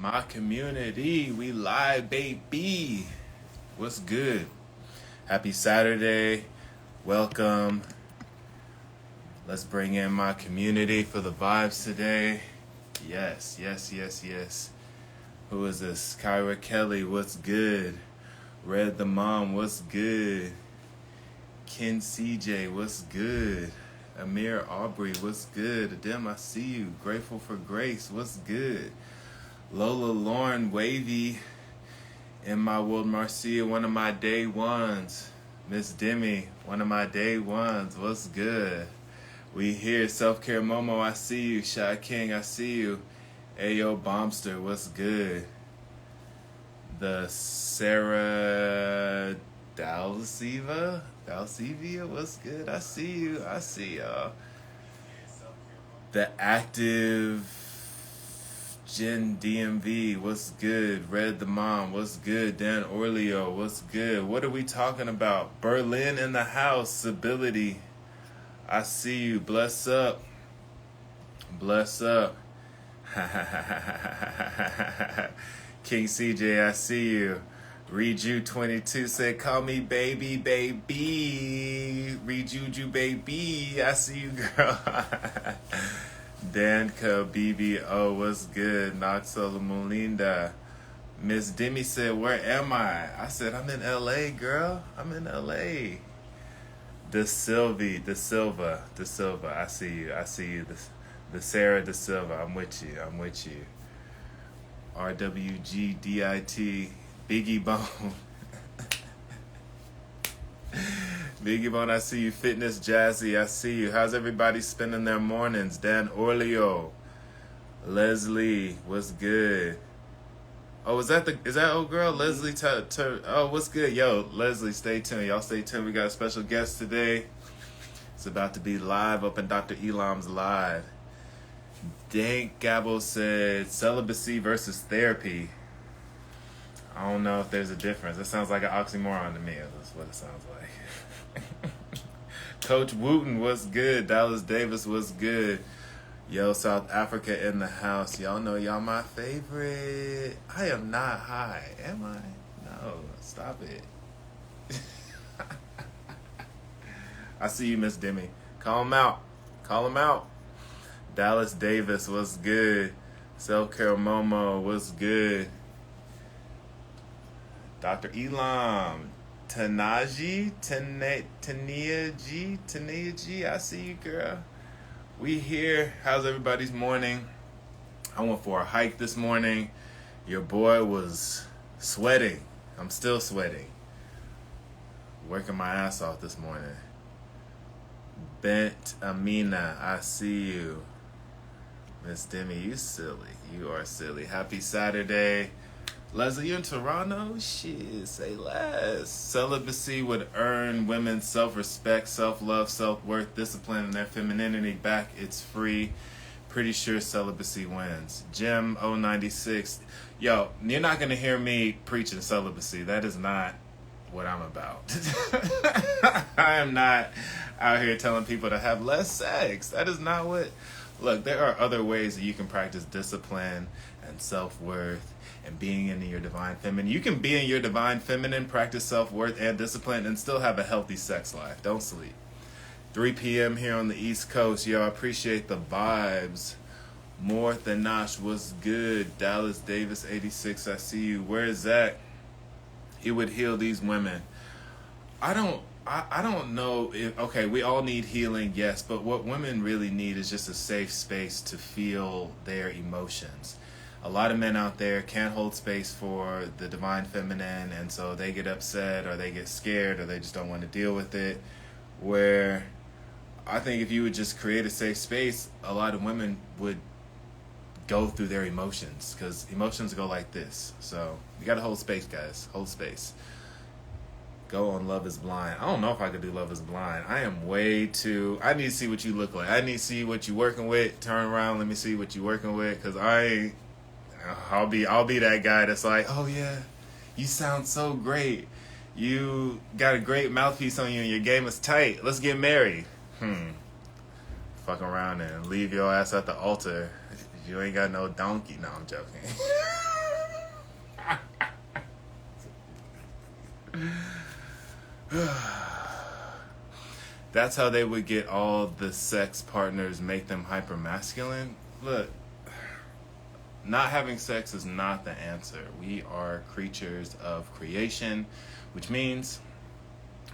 My community, we live, baby. What's good? Happy Saturday. Welcome. Let's bring in my community for the vibes today. Yes. Who is this? Kyra Kelly, what's good? Red the Mom, what's good? Ken CJ, what's good? Amir Aubrey, what's good? Adem, I see you. Grateful for Grace, what's good? Lola Lauren Wavy, in my world Marcia, one of my day ones. Miss Demi, one of my day ones, what's good? We here, Self-Care Momo, I see you. Shy King, I see you. Ayo Bombster, what's good? The Sarah Dalseva, what's good? I see you. I see y'all. The Active Jen DMV, what's good? Red the Mom, what's good? Dan Orleo, what's good? What are we talking about? Berlin in the house, Stability. I see you. Bless up. Bless up. King CJ, I see you. Reju22 said, call me baby. Rejuju baby. I see you, girl. Danka BBO, what's good? Noxola Molinda. Miss Demi said, where am I? I said, I'm in LA, girl. I'm in LA. De Silva. I see you. The Sarah De Silva. I'm with you. RWGDIT. Biggie Bone. Biggie Bone, I see you. Fitness Jazzy, I see you. How's everybody spending their mornings? Dan Orleo. Leslie, what's good? Oh, is that old girl? Leslie, oh, what's good? Yo, Leslie, stay tuned. Y'all stay tuned. We got a special guest today. It's about to be live up in Dr.Elom's live. Dank Gabo said, celibacy versus therapy. I don't know if there's a difference. It sounds like an oxymoron to me. That's what it sounds like. Coach Wooten, what's good? Dallas Davis, what's good? Yo, South Africa in the house. Y'all know y'all my favorite. I am not high, am I? No, stop it. I see you, Miss Demi. Call him out. Dallas Davis, what's good? Self-Care Momo, what's good? Dr.Elom, Tania G, I see you, girl. We here. How's everybody's morning? I went for a hike this morning. Your boy was sweating. I'm still sweating. Working my ass off this morning. Bent Amina, I see you. Miss Demi, you silly. You are silly. Happy Saturday. Leslie, you in Toronto? Shit, say less. Celibacy would earn women self-respect, self-love, self-worth, discipline, and their femininity back. It's free. Pretty sure celibacy wins. Jim 096. Yo, you're not going to hear me preaching celibacy. That is not what I'm about. I am not out here telling people to have less sex. That is not what... Look, there are other ways that you can practice discipline and self-worth and being in your divine feminine. You can be in your divine feminine, practice self-worth and discipline, and still have a healthy sex life. Don't sleep. 3 p.m. here on the East Coast. Yo, I appreciate the vibes. More than Nosh, what's good? Dallas Davis 86, I see you. Where is Zach? He would heal these women. I don't know if, okay, we all need healing, yes, but what women really need is just a safe space to feel their emotions. A lot of men out there can't hold space for the divine feminine, and so they get upset or they get scared or they just don't want to deal with it. Where I think if you would just create a safe space, a lot of women would go through their emotions, because emotions go like this. So you got to hold space, guys. Hold space. Go on Love is Blind. I don't know if I could do Love is Blind. I am way too... I need to see what you look like. I need to see what you working with. Turn around, let me see what you working with, because I'll be that guy that's like, oh yeah, you sound so great. You got a great mouthpiece on you and your game is tight. Let's get married. Fuck around and leave your ass at the altar. You ain't got no donkey. No, I'm joking. That's how they would get all the sex partners, make them hyper masculine. Look, not having sex is not the answer. We are creatures of creation, which means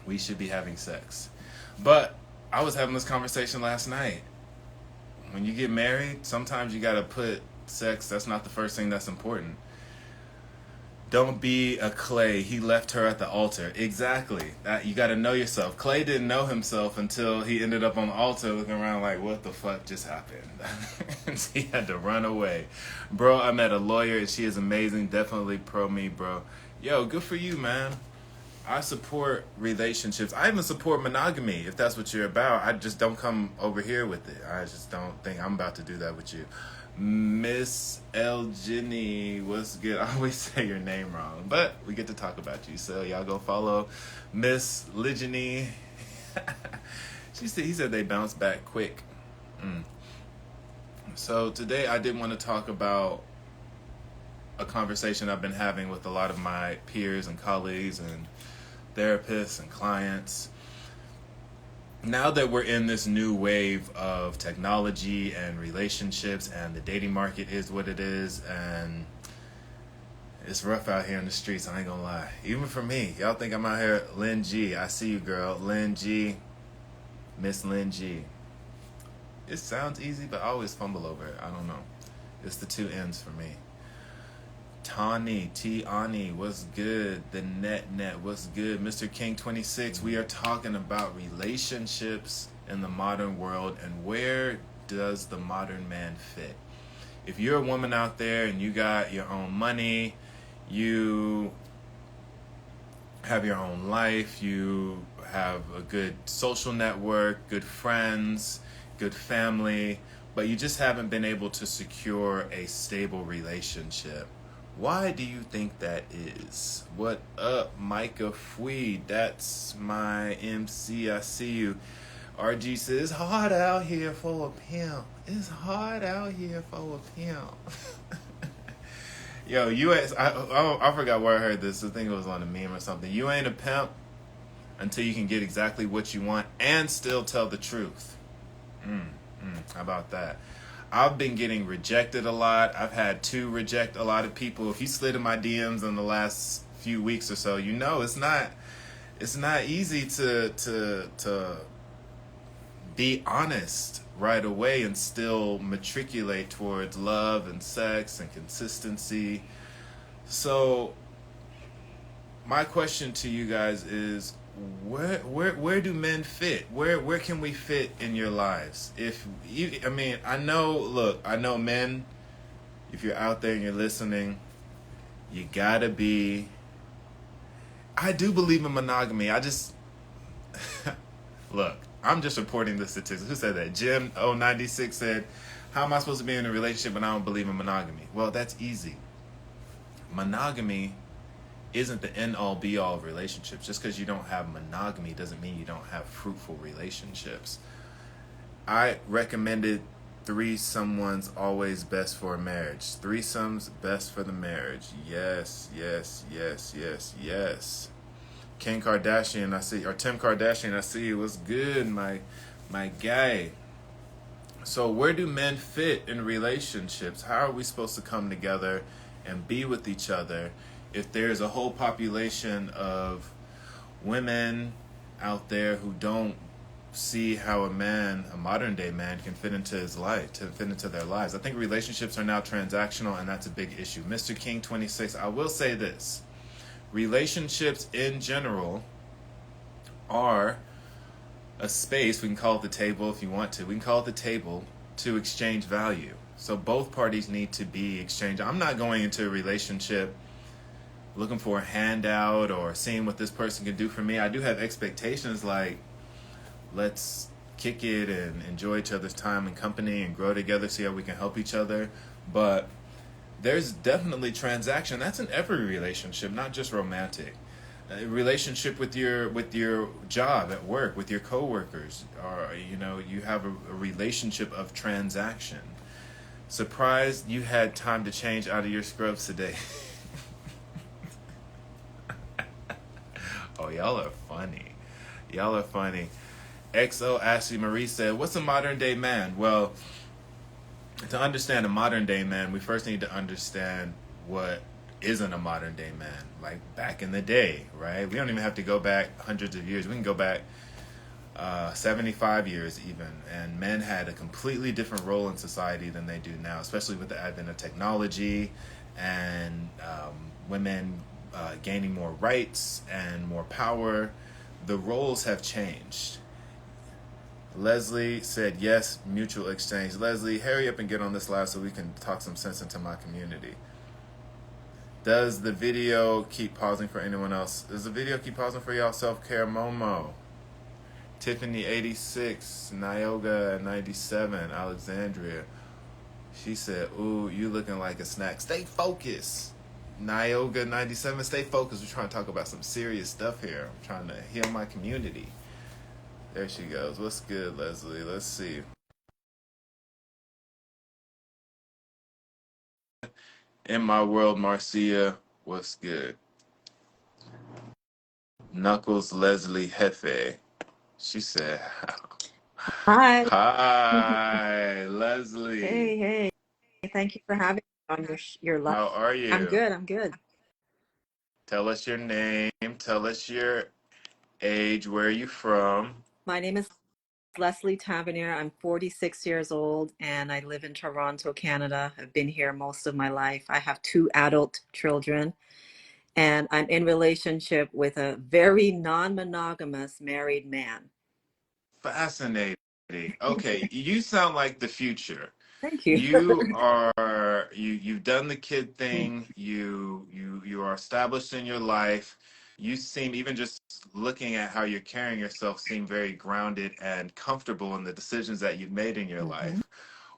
we should be having sex. But I was having this conversation last night. When you get married, sometimes you gotta put sex, that's not the first thing that's important. Don't be a Clay. He left her at the altar. Exactly. You got to know yourself. Clay didn't know himself until he ended up on the altar looking around like, what the fuck just happened? He had to run away. Bro, I met a lawyer and she is amazing. Definitely pro me, bro. Yo, good for you, man. I support relationships. I even support monogamy if that's what you're about. I just don't come over here with it. I just don't think I'm about to do that with you. Miss Elginny, what's good? I always say your name wrong, but we get to talk about you, so y'all go follow Miss Liginy. He said they bounce back quick. So today I did want to talk about a conversation I've been having with a lot of my peers and colleagues and therapists and clients. Now that we're in this new wave of technology and relationships and the dating market is what it is, and it's rough out here in the streets, I ain't gonna lie. Even for me. Y'all think I'm out here, Lynn G. I see you, girl. Lynn G. Miss Lynn G. It sounds easy, but I always fumble over it. I don't know. It's the two N's for me. Tani, T-Ani, what's good? The net, what's good? Mr. King 26, we are talking about relationships in the modern world and where does the modern man fit? If you're a woman out there and you got your own money, you have your own life, you have a good social network, good friends, good family, but you just haven't been able to secure a stable relationship. Why do you think that is? What up, Micah Fwee? That's my MC. I see you. RG says, it's hard out here for a pimp. It's hard out here for a pimp. Yo, I forgot where I heard this. I think it was on a meme or something. You ain't a pimp until you can get exactly what you want and still tell the truth. How about that? I've been getting rejected a lot. I've had to reject a lot of people. If you slid in my DMs in the last few weeks or so, you know it's not easy to be honest right away and still matriculate towards love and sex and consistency. So my question to you guys is, where do men fit? Where can we fit in your lives? I know men, if you're out there and you're listening, you gotta be, I do believe in monogamy. Look, I'm just reporting the statistics. Who said that? Jim 096 said, how am I supposed to be in a relationship when I don't believe in monogamy? Well, that's easy. Monogamy isn't the end-all be-all of relationships. Just because you don't have monogamy doesn't mean you don't have fruitful relationships. I recommended threesome's always best for a marriage. Threesomes best for the marriage. Yes. Kim Kardashian, I see, or Tim Kardashian, I see you. What's good, my guy? So where do men fit in relationships? How are we supposed to come together and be with each other if there's a whole population of women out there who don't see how a modern day man can fit into his life, to fit into their lives? I think relationships are now transactional, and that's a big issue. Mr. King 26, I will say this. Relationships in general are a space, we can call it the table if you want to, we can call it the table to exchange value. So both parties need to be exchanged. I'm not going into a relationship looking for a handout or seeing what this person can do for me. I do have expectations like, let's kick it and enjoy each other's time and company and grow together, see how we can help each other. But there's definitely transaction. That's in every relationship, not just romantic. A relationship with your job at work, with your coworkers, or you have a relationship of transaction. Surprised you had time to change out of your scrubs today. Oh, y'all are funny. Y'all are funny. XO Ashley Marie said, "What's a modern day man?" Well, to understand a modern day man, we first need to understand what isn't a modern day man. Like back in the day, right? We don't even have to go back hundreds of years. We can go back 75 years even, and men had a completely different role in society than they do now, especially with the advent of technology and women gaining more rights and more power. The roles have changed. Leslie said yes, mutual exchange. Leslie, hurry up and get on this live so we can talk some sense into my community. Does the video keep pausing for anyone else? Does the video keep pausing for y'all? Self-care Momo. Tiffany 86, Nyoga 97, Alexandria. She said, "Ooh, you looking like a snack. Stay focused." Nyoga 97, stay focused. We're trying to talk about some serious stuff here. I'm trying to heal my community. There she goes. What's good, Leslie? Let's see. In my world, Marcia, what's good? Knuckles Leslie Hefe. She said, Hi. "Hi, Leslie. Hey. Thank you for having me on your live. How are I'm you? good. Tell us your name. Tell us your age. Where are you from?" My name is Leslie Tavernier. I'm 46 years old and I live in Toronto, Canada. I've been here most of my life. I have 2 adult children and I'm in relationship with a very non-monogamous married man. Fascinating. Okay, you sound like the future. Thank you. You've done the kid thing. You are established in your life. You seem, even just looking at how you're carrying yourself, seem very grounded and comfortable in the decisions that you've made in your Mhm. life.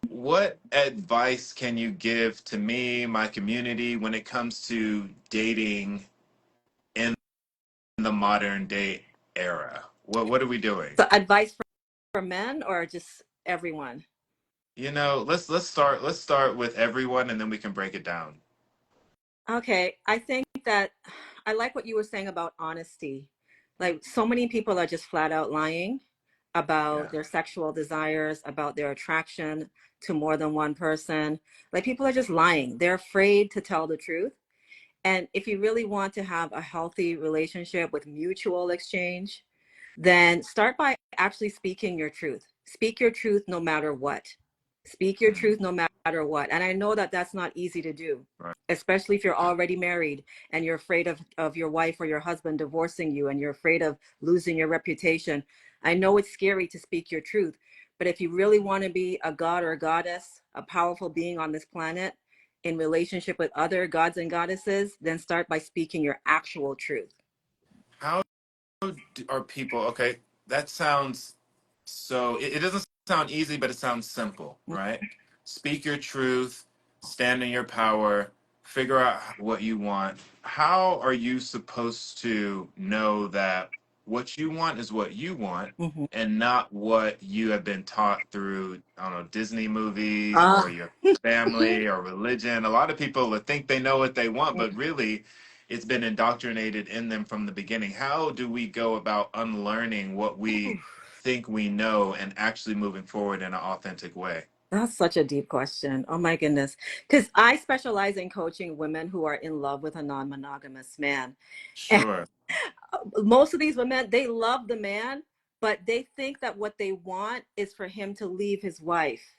What advice can you give to me, my community, when it comes to dating in the modern day era? What are we doing? So advice for men or just everyone? Let's start with everyone, and then we can break it down. Okay, I think that I like what you were saying about honesty. Like, so many people are just flat out lying about Yeah. their sexual desires, about their attraction to more than one person. Like, people are just lying. They're afraid to tell the truth. And if you really want to have a healthy relationship with mutual exchange, then start by actually speaking your truth. Speak your truth no matter what. Speak your Mm, truth no matter what. And I know that that's not easy to do, right. especially if you're already married and you're afraid of your wife or your husband divorcing you and you're afraid of losing your reputation. I know it's scary to speak your truth, but if you really want to be a god or a goddess, a powerful being on this planet in relationship with other gods and goddesses, then start by speaking your actual truth. How are people? Okay, that sounds so. It doesn't sound easy, but it sounds simple, right? Speak your truth, stand in your power, figure out what you want. How are you supposed to know that what you want is what you want Mm-hmm. and not what you have been taught through, I don't know, Disney movies or Ah. your family or religion? A lot of people think they know what they want, but really it's been indoctrinated in them from the beginning. How do we go about unlearning what we think we know and actually moving forward in an authentic way? That's such a deep question. Oh my goodness. Because I specialize in coaching women who are in love with a non-monogamous man. And Sure. most of these women, they love the man, but they think that what they want is for him to leave his wife.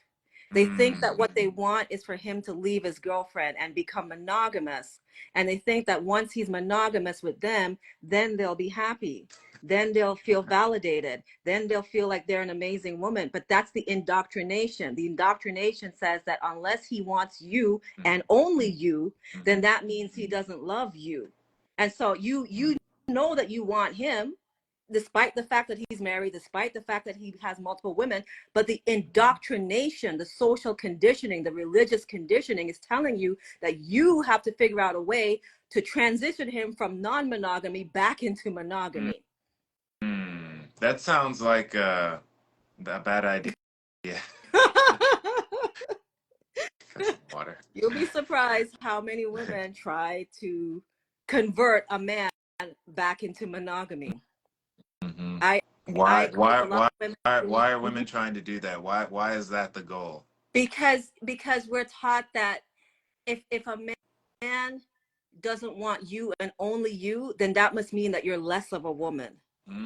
They think that Mm, what they want is for him to leave his girlfriend and become monogamous. And they think that once he's monogamous with them, then they'll be happy. Then they'll feel validated. Then they'll feel like they're an amazing woman. But that's the indoctrination. The indoctrination says that unless he wants you mm, and only you, mm, then that means he doesn't love you. And so you know that you want him, despite the fact that he's married, despite the fact that he has multiple women, but the indoctrination, the social conditioning, the religious conditioning is telling you that you have to figure out a way to transition him from non-monogamy back into mm, monogamy. That sounds like a bad idea. Yeah. Got some water. You'll be surprised how many women try to convert a man back into monogamy. Mm-hmm. I coach a lot of women. Why are women trying to do that? Why is that the goal? Because we're taught that if a man doesn't want you and only you, then that must mean that you're less of a woman.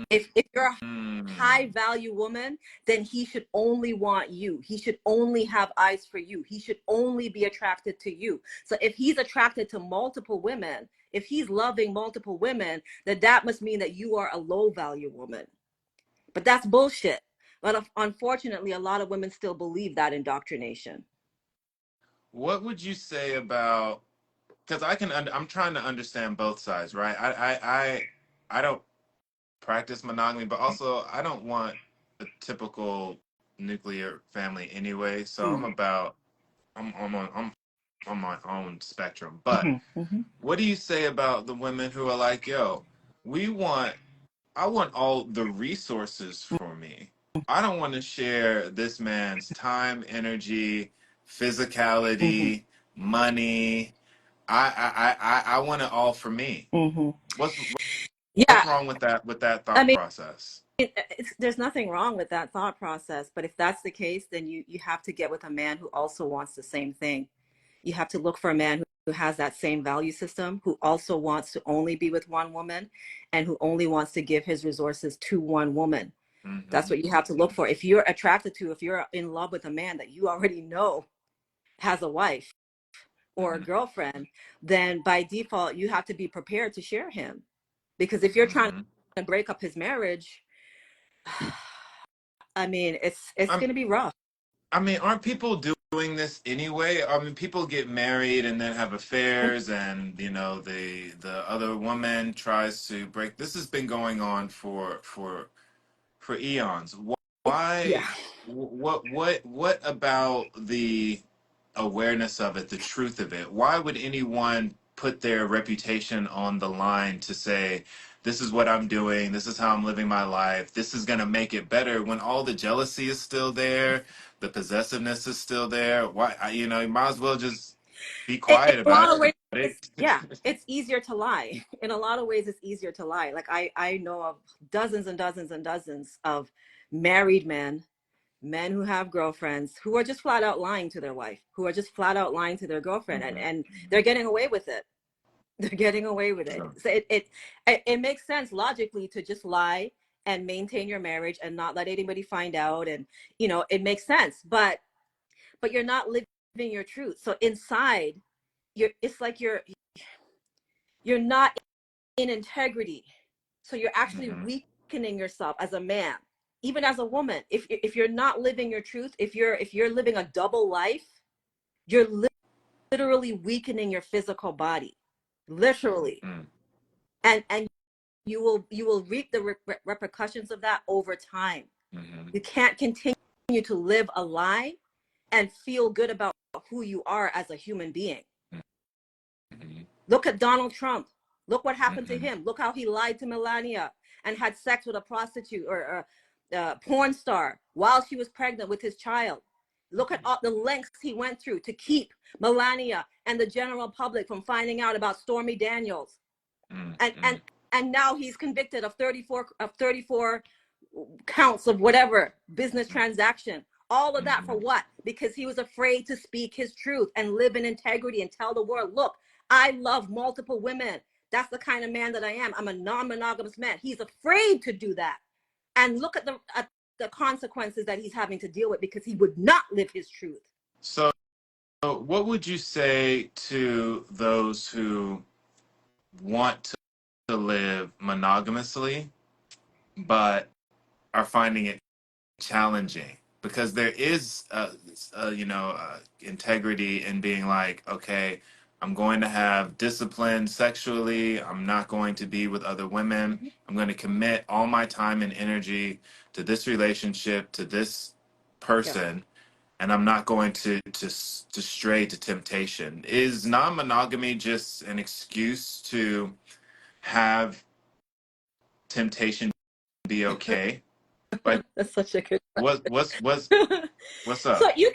If you're a high value woman, then he should only want you. He should only have eyes for you. He should only be attracted to you. So if he's attracted to multiple women, if he's loving multiple women, then that must mean that you are a low value woman. But that's bullshit. But unfortunately, a lot of women still believe that indoctrination. What would you say about, because I'm trying to understand both sides, right? I don't practice monogamy, but also I don't want a typical nuclear family anyway. So I'm on my own spectrum. But what do you say about the women who are like, yo, I want all the resources for me. I don't want to share this man's time, energy, physicality, money. I want it all for me. What's Yeah, wrong with that I thought mean, process? there's nothing wrong with that thought process. But if that's the case, then you have to get with a man who also wants the same thing. You have to look for a man who has that same value system, who also wants to only be with one woman and who only wants to give his resources to one woman. That's what you have to look for. If you're if you're in love with a man that you already know has a wife or a girlfriend, then by default, you have to be prepared to share him. Because if you're trying to break up his marriage, I mean, it's going to be rough. I mean, aren't people doing this anyway? I mean, people get married and then have affairs, and the other woman tries to break. This has been going on for eons. Yeah. Why? What about the awareness of it, the truth of it? Why would anyone put their reputation on the line to say, this is what I'm doing, this is how I'm living my life, this is going to make it better, when all the jealousy is still there, the possessiveness is still there? Why, you might as well just be In quiet a lot about of ways, it. it's easier to lie. In a lot of ways, it's easier to lie. Like I know of dozens and dozens and dozens of married men who have girlfriends who are just flat out lying to their wife, who are just flat out lying to their girlfriend, and they're getting away with it. They're getting away with it. So it makes sense logically to just lie and maintain your marriage and not let anybody find out, and it makes sense. But you're not living your truth. So inside, it's like you're not in integrity. So you're actually weakening yourself as a man, even as a woman. If you're not living your truth, if you're living a double life, you're literally weakening your physical body, literally. And you will reap the repercussions of that over time. You can't continue to live a lie and feel good about who you are as a human being. Look at Donald Trump. Look what happened to him. Look how he lied to Melania and had sex with a prostitute or a porn star while she was pregnant with his child. Look at all the lengths he went through to keep Melania and the general public from finding out about Stormy Daniels. And now he's convicted of 34 counts of whatever business transaction. All of that for what? Because he was afraid to speak his truth and live in integrity and tell the world, look, I love multiple women. That's the kind of man that I am. I'm a non-monogamous man. He's afraid to do that. And look at the consequences that he's having to deal with because he would not live his truth. So what would you say to those who want to live monogamously but are finding it challenging? Because there is integrity in being like, okay, I'm going to have discipline sexually, I'm not going to be with other women, I'm going to commit all my time and energy to this relationship, to this person, and I'm not going to stray to temptation. Is non-monogamy just an excuse to have temptation be okay? Like, That's such a good what's question. what's So up? you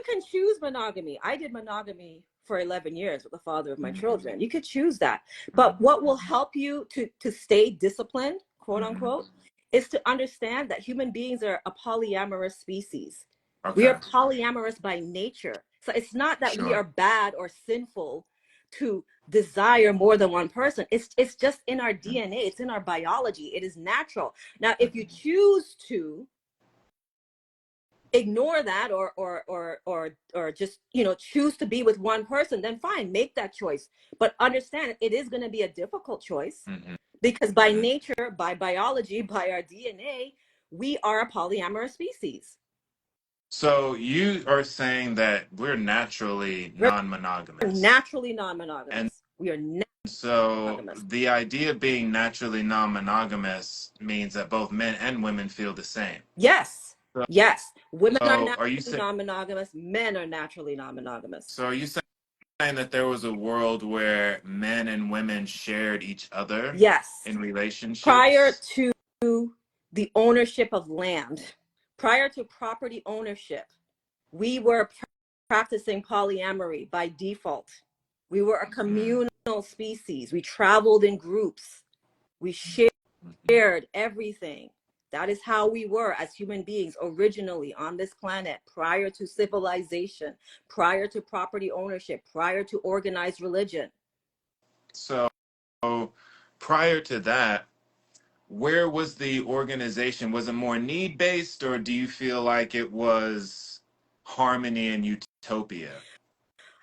can choose monogamy. I did monogamy for 11 years with the father of my children. You could choose that. But what will help you to stay disciplined, quote unquote, is to understand that human beings are a polyamorous species. Okay. We are polyamorous by nature. So it's not that we Sure. are bad or sinful to desire more than one person. It's just in our DNA. It's in our biology. It is natural. Now, if you choose to ignore that or just choose to be with one person, then fine, make that choice. But understand it is going to be a difficult choice because by nature, by biology, by our DNA, we are a polyamorous species. So you are saying that we're naturally non-monogamous. Naturally non-monogamous. And we are so monogamous. the idea of being naturally non-monogamous means that both men and women feel the same. Yes. So, Yes. Women are naturally are you saying, non-monogamous. Men are naturally non-monogamous. So are you saying that there was a world where men and women shared each other? Yes. In relationships? Prior to the ownership of land, prior to property ownership, we were practicing polyamory by default. We were a communal species. We traveled in groups. We shared everything. That is how we were as human beings originally on this planet, prior to civilization, prior to property ownership, prior to organized religion. So prior to that, where was the organization? Was it more need-based, or do you feel like it was harmony and utopia?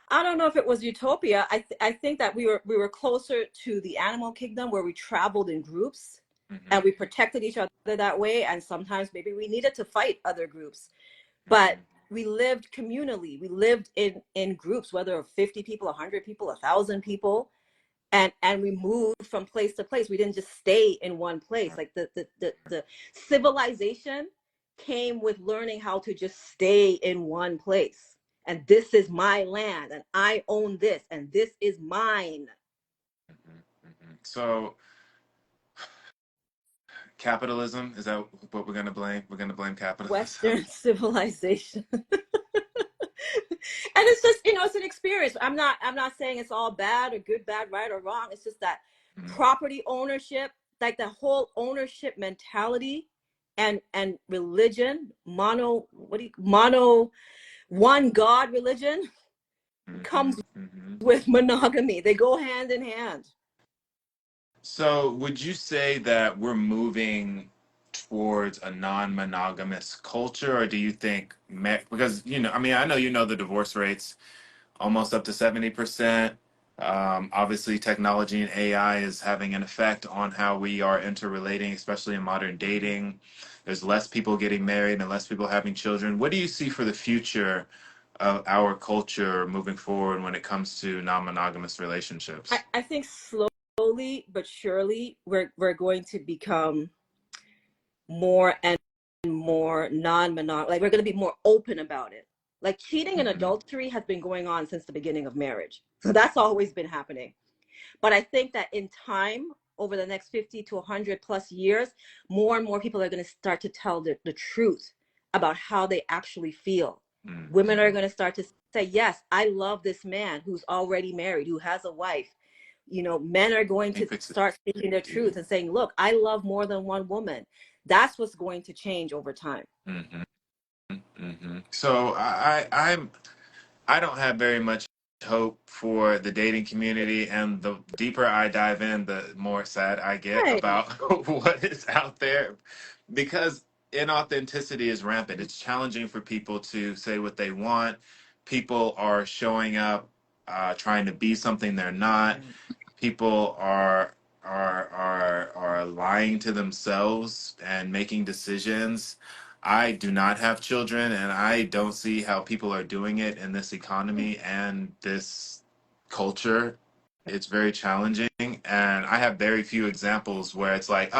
I don't know if it was utopia. I think that we were closer to the animal kingdom, where we traveled in groups and we protected each other that way. And sometimes maybe we needed to fight other groups, but we lived communally. We lived in groups, whether 50 people, 100 people, 1,000 people. And we moved from place to place. We didn't just stay in one place. Like the civilization came with learning how to just stay in one place. And this is my land, and I own this, and this is mine. So capitalism, is that what we're going to blame? We're going to blame capitalism? Western civilization. And it's just, it's an experience. I'm not saying it's all bad or good, bad, right or wrong. It's just that property ownership, like the whole ownership mentality and religion, mono one God religion comes with monogamy. They go hand in hand. So would you say that we're moving towards a non-monogamous culture, or do you think, because, I mean, I know the divorce rates, almost up to 70%. Obviously, technology and AI is having an effect on how we are interrelating, especially in modern dating. There's less people getting married and less people having children. What do you see for the future of our culture moving forward when it comes to non-monogamous relationships? I think slowly but surely we're going to become more and more non-monogamous. Like, we're going to be more open about it. Like, cheating and adultery has been going on since the beginning of marriage. So that's always been happening. But I think that in time, over the next 50 to 100 plus years, more and more people are going to start to tell the truth about how they actually feel. Women are going to start to say, yes, I love this man who's already married, who has a wife. Men are going to start speaking their truth and saying, look, I love more than one woman. That's what's going to change over time. So I don't have very much hope for the dating community, and the deeper I dive in, the more sad I get about what is out there, because inauthenticity is rampant. It's challenging for people to say what they want. People are showing up trying to be something they're not. People are lying to themselves and making decisions. I do not have children, and I don't see how people are doing it in this economy and this culture. It's very challenging, and I have very few examples where it's like,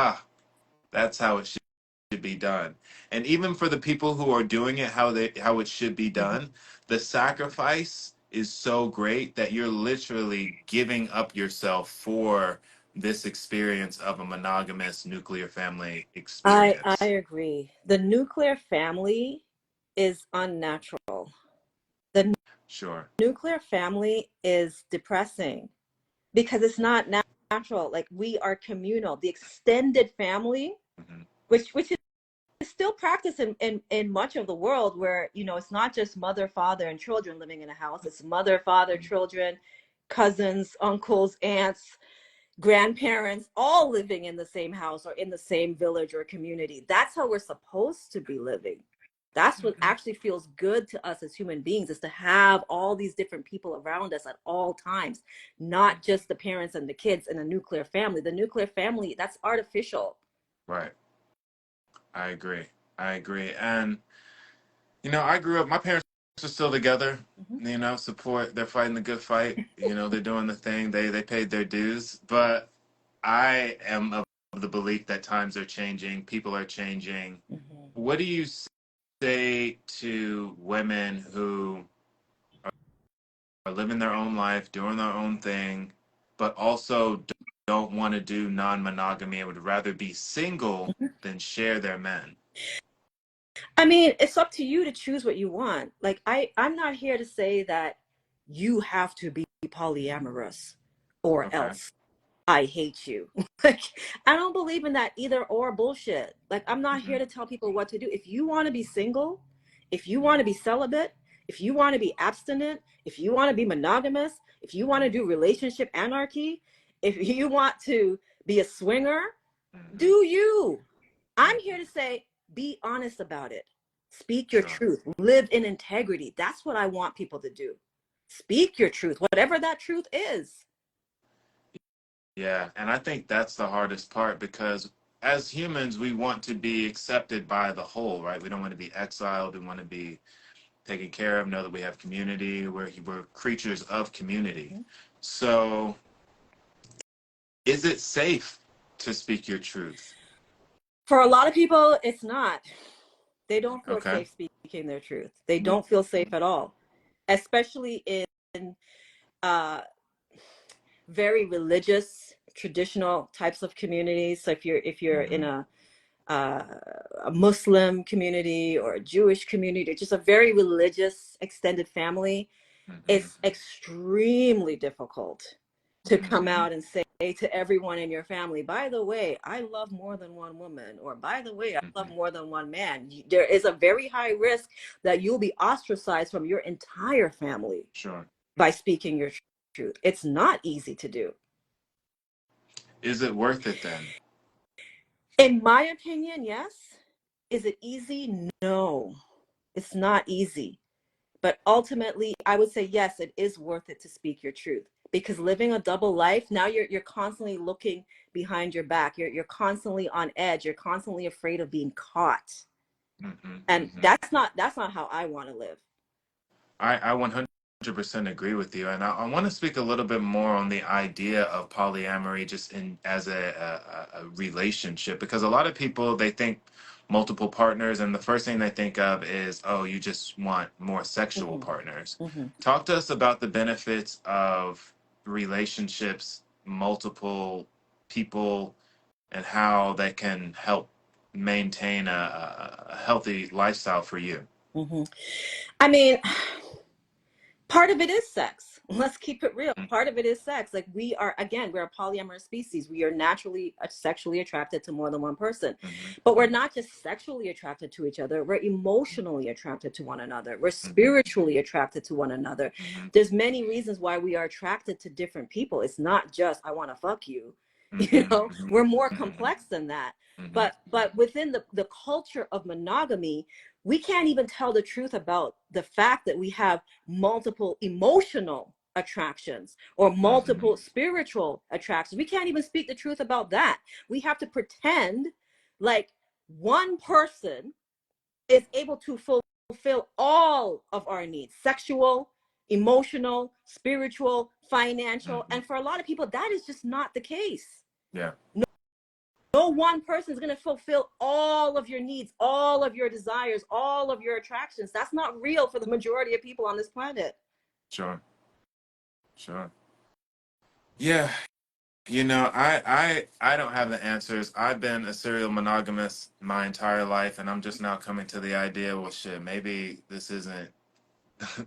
that's how it should be done. And even for the people who are doing it how it should be done, the sacrifice is so great that you're literally giving up yourself for this experience of a monogamous nuclear family experience. I agree. The nuclear family is unnatural. The Sure. Nuclear family is depressing because it's not natural. Like, we are communal. The extended family, Mm-hmm. which is still practiced in much of the world, where, you know, it's not just mother, father, and children living in a house. It's mother, father, children, cousins, uncles, aunts, grandparents, all living in the same house or in the same village or community. That's how we're supposed to be living. That's what Mm-hmm. actually feels good to us as human beings, is to have all these different people around us at all times, not just the parents and the kids in a nuclear family. The nuclear family, that's artificial. Right. I agree. I agree. And, you know, I grew up, my parents are still together, Mhm. you know, support, they're fighting the good fight. You know, they're doing the thing, they paid their dues. But I am of the belief that times are changing, people are changing. Mhm. What do you say to women who are living their own life, doing their own thing, but also don't want to do non-monogamy and would rather be single than share their men? I mean, it's up to you to choose what you want. Like, I'm not here to say that you have to be polyamorous or Okay. else I hate you. Like, I don't believe in that either or bullshit. Like, I'm not Mm-hmm. here to tell people what to do. If you want to be single, if you want to be celibate, if you want to be abstinent, if you want to be monogamous, if you want to do relationship anarchy, if you want to be a swinger, Mm-hmm. do you. I'm Mm-hmm. here to say, be honest about it. Speak your Sure. truth. Live in integrity. That's what I want people to do. Speak your truth, whatever that truth is. Yeah, and I think that's the hardest part because as humans, we want to be accepted by the whole, right? We don't want to be exiled. We want to be taken care of, know that we have community. We're creatures of community. Mhm. So, is it safe to speak your truth? For a lot of people, it's not. They don't feel Okay. safe speaking their truth. They don't feel safe at all, especially in uh, very religious, traditional types of communities. So if you're in Mm-hmm. uh, a Muslim community or a Jewish community, just a very religious extended family, Mm-hmm. it's extremely difficult to come Mm-hmm. out and say to everyone in your family, by the way, I love more than one woman, or by the way, I love Mm-hmm. more than one man. There is a very high risk that you'll be ostracized from your entire family Sure. by speaking your truth. It's not easy to do. Is it worth it then? In my opinion, yes. Is it easy? No, it's not easy. But ultimately, I would say yes, it is worth it to speak your truth, because living a double life, now you're constantly looking behind your back. You're constantly on edge. You're constantly afraid of being caught. Mm-hmm. And Mm-hmm. that's not how I want to live. I 100% agree with you, and I want to speak a little bit more on the idea of polyamory, just in as a relationship, because a lot of people they think multiple partners, and the first thing they think of is, oh, you just want more sexual Hmm. partners. Hmm. Talk to us about the benefits of relationships, multiple people, and how they can help maintain a healthy lifestyle for you. Hmm. I mean, part of it is sex. Let's keep it real. Part of it is sex. Like, we're a polyamorous species. We are naturally sexually attracted to more than one person. But we're Mm-hmm. not just sexually attracted to each other. We're emotionally attracted to one another. We're Mm-hmm. spiritually attracted to one another. Mm-hmm. There's many reasons why we are attracted to different people. It's not just I want to fuck you. You Mhm, know, mhm, we're more mhm, complex than that. mhm, But within the culture of monogamy, we can't even tell the truth about the fact that we have multiple emotional attractions or mhm, multiple spiritual attractions. We can't even speak the truth about that. We have to pretend like one person is able to fulfill all of our needs: sexual, emotional, spiritual, financial. mhm. And for a lot of people, that is just not the case. Yeah, No one person is going to fulfill all of your needs, all of your desires, all of your attractions. That's not real for the majority of people on this planet. sure, sure. Yeah, you know, I don't have the answers. I've been a serial monogamous my entire life, and I'm just now coming to the idea, well, shit, maybe this isn't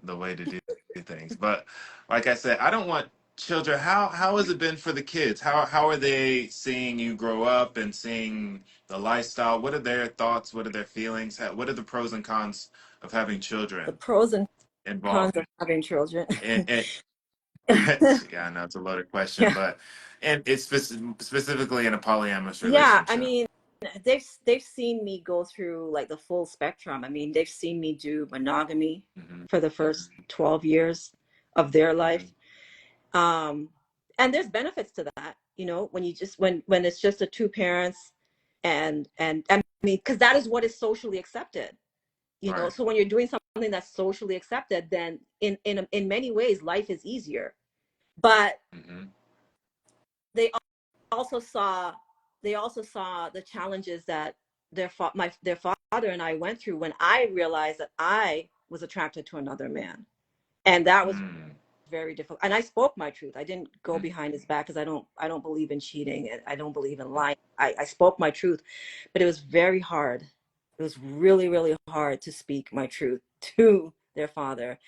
the way to do things. But like I said, I don't want children. How has it been for the kids? How are they seeing you grow up and seeing the lifestyle? What are their thoughts? What are their feelings? What are the pros and cons of having The children pros and cons involved? of having children. And yeah, I know it's a loaded question, Yeah. but and it's specifically in a polyamorous Yeah, I relationship. mean, they've seen me go through like the full spectrum. I mean, they've seen me do monogamy Hmm. for the first 12 years of their Hmm. life. Um, and there's benefits to that, you know, when you just when it's just the two parents and I mean, because that is what is socially accepted, you know. Right. So when you're doing something that's socially accepted, then in many ways life is easier. But Hmm. they also saw they also saw the challenges that their father and I went through when I realized that I was attracted to another man, and that was Mm. very difficult. And I spoke my truth. I didn't go behind his back because I don't believe in cheating and I don't believe in lying. I spoke my truth, but it was very hard. It was really, really hard to speak my truth to their father.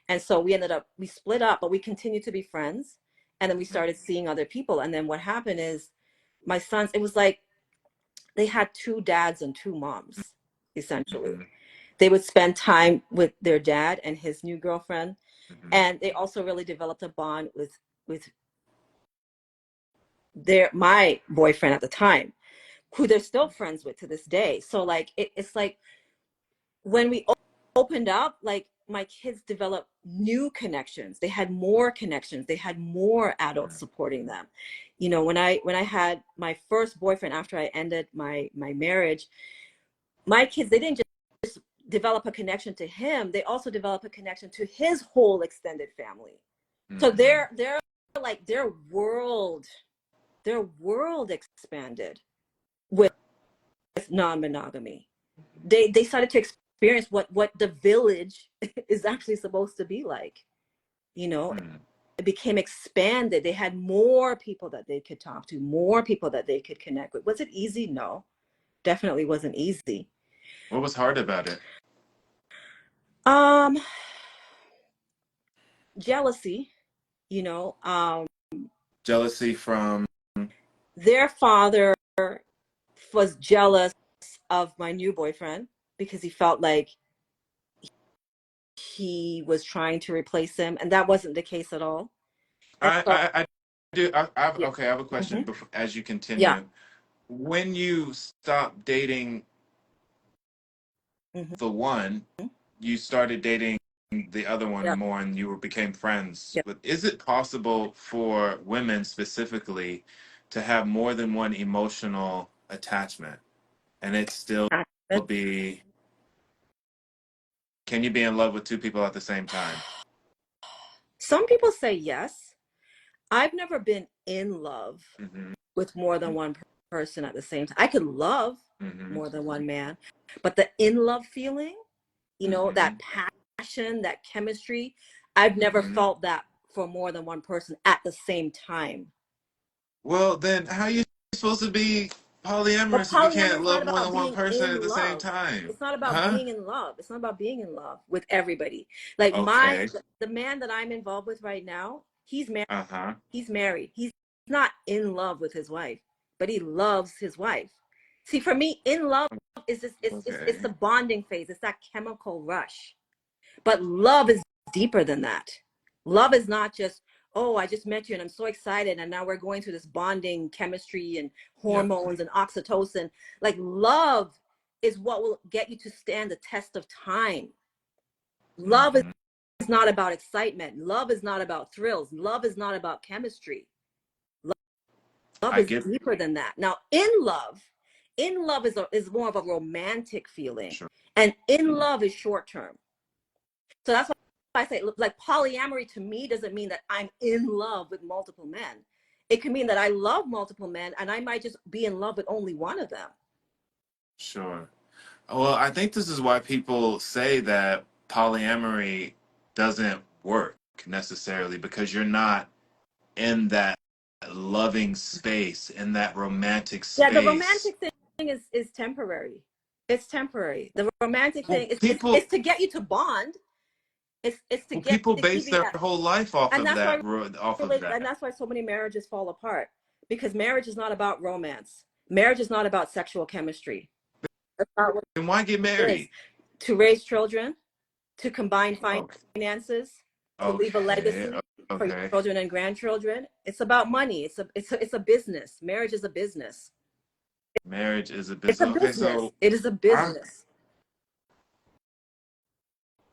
And so we split up, but we continued to be friends. And then we started seeing other people. And then what happened is my sons, it was like they had two dads and two moms, essentially. Hmm. They would spend time with their dad and his new girlfriend, Hmm. and they also really developed a bond with my boyfriend at the time, who they're still friends with to this day. So like it's like when we opened up, like my kids developed new connections. They had more connections. They had more adults supporting them. You know, when I had my first boyfriend after I ended my marriage, my kids, they didn't just develop a connection to him, they also develop a connection to his whole extended family. So Hmm. they're like their world expanded with non-monogamy. They started to experience what the village is actually supposed to be like. You know, Hmm. it became expanded. They had more people that they could talk to, more people that they could connect with. Was it easy? No, definitely wasn't easy. What was hard about it? Um, Jealousy, you know, Jealousy from. their father was jealous of my new boyfriend because he felt like he was trying to replace him, and that wasn't the case at all. And so, I do. yeah, Okay, I have a question hmm, before, as you yeah, continue. When you stopped dating hmm, the one, you started dating the other one yeah, more, and became friends. yeah. But is it possible for women specifically to have more than one emotional attachment, and it still be? Can you be in love with two people at the same time? Some people say yes. I've never been in love Hmm. with more than one person at the same time. I could love Hmm. more than one man, but the in love feeling, you know, that Hmm. passion, that chemistry, I've never Hmm. felt that for more than one person at the same time. Well, then how are you supposed to be But polyamorous if you polyamory can't is not love more about than one being person at in the same love. time? It's not about Huh? being in love. It's not about being in love with everybody. Like Okay. the man that I'm involved with right now, he's married. Uh-huh. He's married. He's not in love with his wife, but he loves his wife. See, for me, in love is this it's Okay. the bonding phase. It's that chemical rush. But love is deeper than that. Love is not just, oh, I just met you and I'm so excited. And now we're going through this bonding chemistry and Yep. hormones and oxytocin. Like, love is what will get you to stand the test of time. Love Hmm. is not about excitement. Love is not about thrills. Love is not about chemistry. Love I is get. deeper than that. Now, in love is more of a romantic feeling, Sure. and in love is short term. So that's why I say, like, polyamory to me doesn't mean that I'm in love with multiple men. It can mean that I love multiple men and I might just be in love with only one of them. Sure. Well, I think this is why people say that polyamory doesn't work necessarily, because you're not in that loving space, in that romantic Yeah, the space. romantic thing is temporary. It's temporary. The romantic Well, thing is people. to get you to bond. it's to Well, get people to give base you their that. whole life off And of that's why that. Off of and that. that's why so many marriages fall apart, because marriage is not about romance. Marriage is not about sexual chemistry. That's not what Then why get it is. married? To raise children, to combine Okay. finances, to leave a Okay. legacy for your Okay. children and grandchildren. It's about money. It's a business. Marriage is a business. Marriage is a It's a business. Okay, business. so It is a I'm business.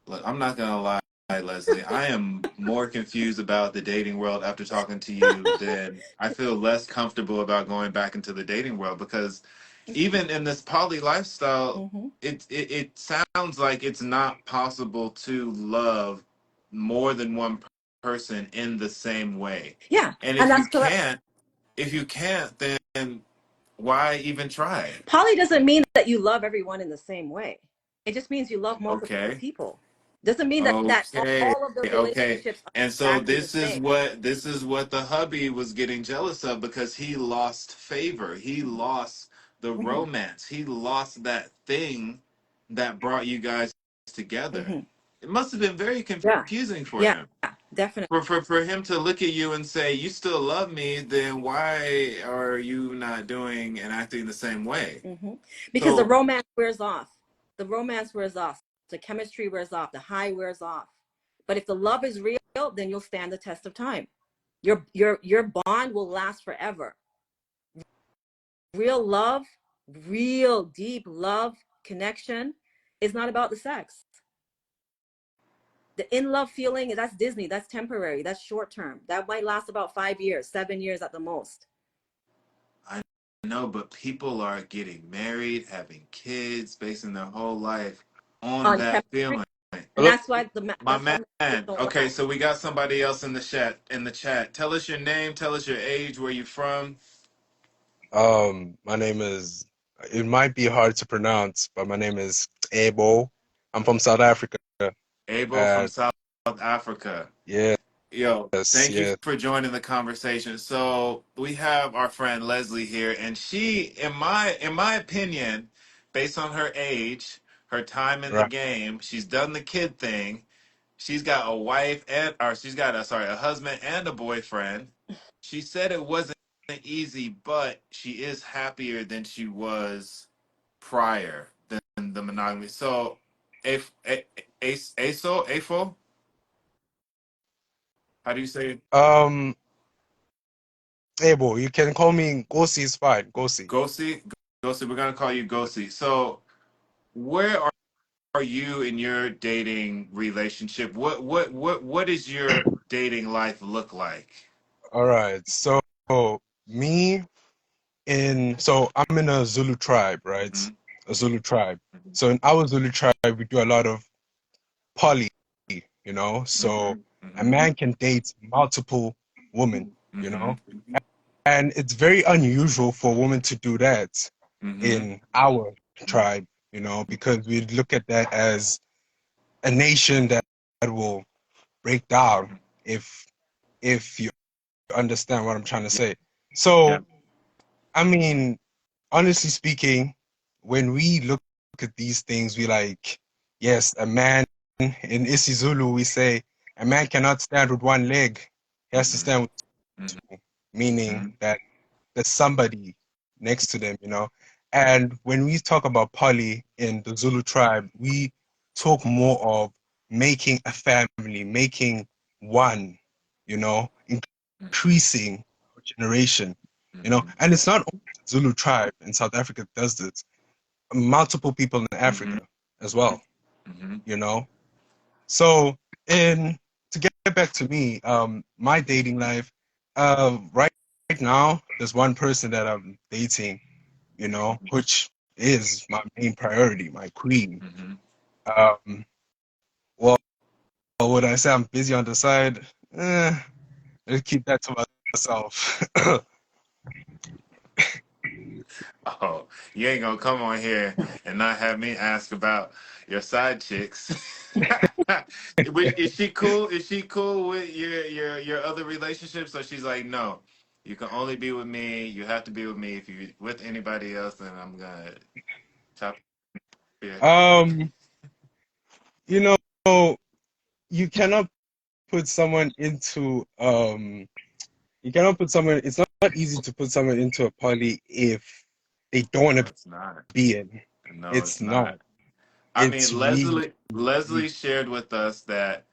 look, I'm not gonna lie, Leslie. I am more confused about the dating world after talking to you than I feel less comfortable about going back into the dating world because even in this poly lifestyle, Mm-hmm. it sounds like it's not possible to love more than one person in the same way. Yeah, And and that's correct. if you can't, then why even try? Poly doesn't mean that you love everyone in the same way. It just means you love multiple Okay. people. Doesn't mean that Okay, all of the okay. relationships are And so exactly the same. this is what the hubby was getting jealous of because he lost favor. He lost the Mm-hmm. romance. He lost that thing that brought you guys together. Mm-hmm. It must have been very Yeah, confusing for yeah, him. definitely. For him to look at you and say, "You still love me, then why are you not doing and acting the same way?" Mm-hmm. Because the So romance wears off. The romance wears off. The chemistry wears off. The high wears off. But if the love is real, then you'll stand the test of time. Your bond will last forever. Real love, real deep love connection is not about the sex. The in love feeling, that's Disney. That's temporary. That's short term. That might last about 5 years, 7 years at the most. I know, but people are getting married, having kids, basing their whole life on On that chemistry, feeling. and Hello. My that's why marriages man. don't Okay, last. so we got somebody else in the chat. Tell us your name, tell us your age, where you from. My name is. It might be hard to pronounce, but my name is Ebo. I'm from South Africa. Abel from And South Africa. yes, Yo, thank you yes, for joining the conversation. So we have our friend Leslie here, and she, in my opinion, based on her age, her time in the right. game, she's done the kid thing. She's got a wife and or she's got a husband and a boyfriend. She said it wasn't easy, but she is happier than she was prior than the monogamy. So, Afo, how do you say it? Um, Ebo, you can call me Gosi. Is fine, Gosi. Gosi? Gosi, we're gonna call you Gosi. So, where are you in your dating relationship? What does your dating life look like? All right. So me I'm in a Zulu tribe, right? Mm-hmm. A Zulu tribe. So in our Zulu tribe, we do a lot of poly, Mm-hmm. So a Mm-hmm. man can date multiple women, you know. Mm-hmm. And it's very unusual for a woman to do that Mm-hmm. in our tribe, because we look at that as a nation that will break down if you understand what I'm trying to say. Yeah. So, I mean, honestly speaking, when we look at these things, we like, yes, a man in isiZulu, we say a man cannot stand with one leg. He has to Mm-hmm. stand with Mm-hmm. two, meaning that there's somebody next to them, And when we talk about poly in the Zulu tribe, we talk more of making a family, making one, increasing our generation, Mm-hmm. And it's not only the Zulu tribe in South Africa that does this. Multiple people in Mm-hmm. Africa as well, Mm-hmm. you know. So, in to get back to me, my dating life, right now, there's one person that I'm dating, which is my main priority, my queen. Mm-hmm. Um, well, would I say I'm busy on the side? Let's keep that to myself. Oh, you ain't gonna come on here and not have me ask about your side chicks. Is she cool? Is she cool with your other relationships? So she's like, no, you can only be with me. You have to be with me. If you with anybody else, then I'm gonna chop you. um, you know, you cannot put someone into you cannot put someone. It's not easy to put someone into a poly if they don't want No, to it's not. be in. No, It's it's not. not. I It's mean, really, Leslie shared with us that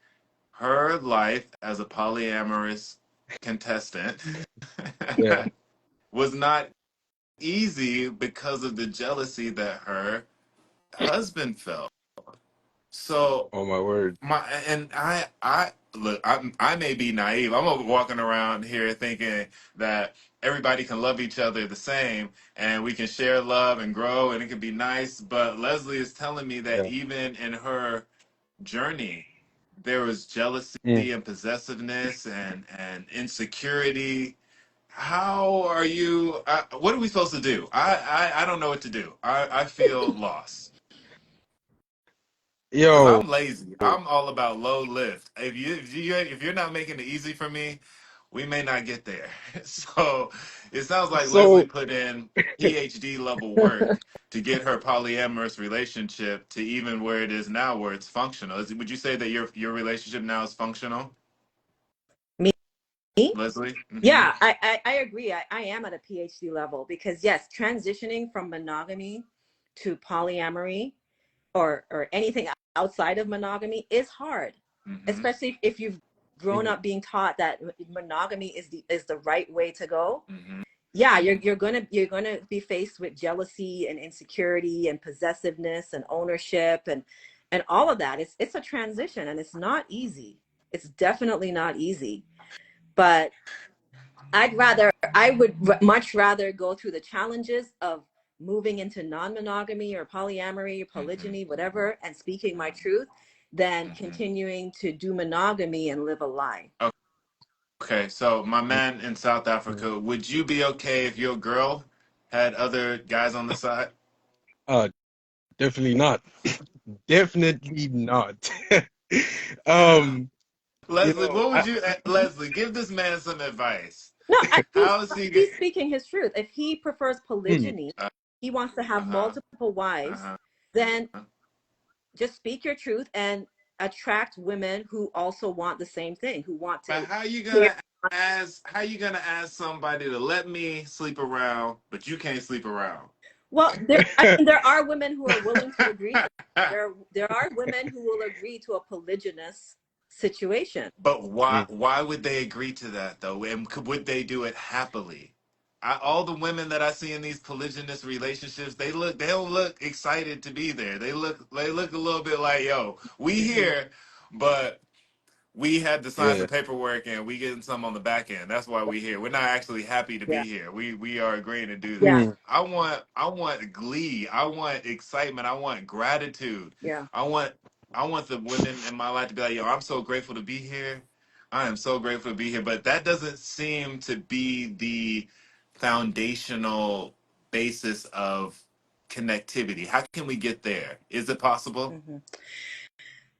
her life as a polyamorous contestant yeah. was not easy because of the jealousy that her husband felt. So Oh my word. I look, I may be naive. I'm walking around here thinking that everybody can love each other the same and we can share love and grow and it can be nice. But Leslie is telling me that Yeah. even in her journey, there was jealousy Mm. and possessiveness and insecurity. How are you? What are we supposed to do? I don't know what to do. I feel lost. Cause Yo. I'm lazy. I'm all about low lift. If you're not making it easy for me, we may not get there. So it sounds like Leslie So put in PhD level work to get her polyamorous relationship to even where it is now, where it's functional. Would you say that your relationship now is functional, Me? Leslie? Yeah, I agree. I am at a PhD level because yes, transitioning from monogamy to polyamory or anything outside of monogamy is hard, Mm-hmm. especially if you've grown mm, up being taught that monogamy is the right way to go. Mm-hmm. Yeah, you're gonna be faced with jealousy and insecurity and possessiveness and ownership and all of that. It's a transition and it's not easy. It's definitely not easy. But I would much rather go through the challenges of moving into non-monogamy or polyamory or Mm-hmm. polygyny, whatever, and speaking my truth than Mm-hmm. continuing to do monogamy and live a lie. Okay, so my mm, man in South mm. Africa, would you be okay if your girl had other guys on the side? Uh, definitely not. Definitely not. Um, you Leslie, know, what would you, Leslie, give this man some advice. No, How is he going he's speaking his truth. If he prefers mm, polygyny, uh, he wants to have uh-huh, multiple wives, uh-huh. then just speak your truth and attract women who also want the same thing, who want But to share. how you gonna ask somebody to let me sleep around, but you can't sleep around? Well, I mean, there are women who are willing to agree to that. There are women who will agree to a polygynous situation. But mm, why would they agree to that though? And would they do it happily? All the women that I see in these polygynous relationships, they don't look excited to be there. They look a little bit like, yo, we here, but we had to sign yeah. some paperwork and we getting some on the back end. That's why we here. We're not actually happy to Yeah, be here. We are agreeing to do yeah, this. Mm, I want glee. I want excitement. I want gratitude. yeah. I want I want the women in my life to be like, yo, I'm so grateful to be here. I am so grateful to be here. But that doesn't seem to be the foundational basis of connectivity. How can we get there? Is it possible? Hmm.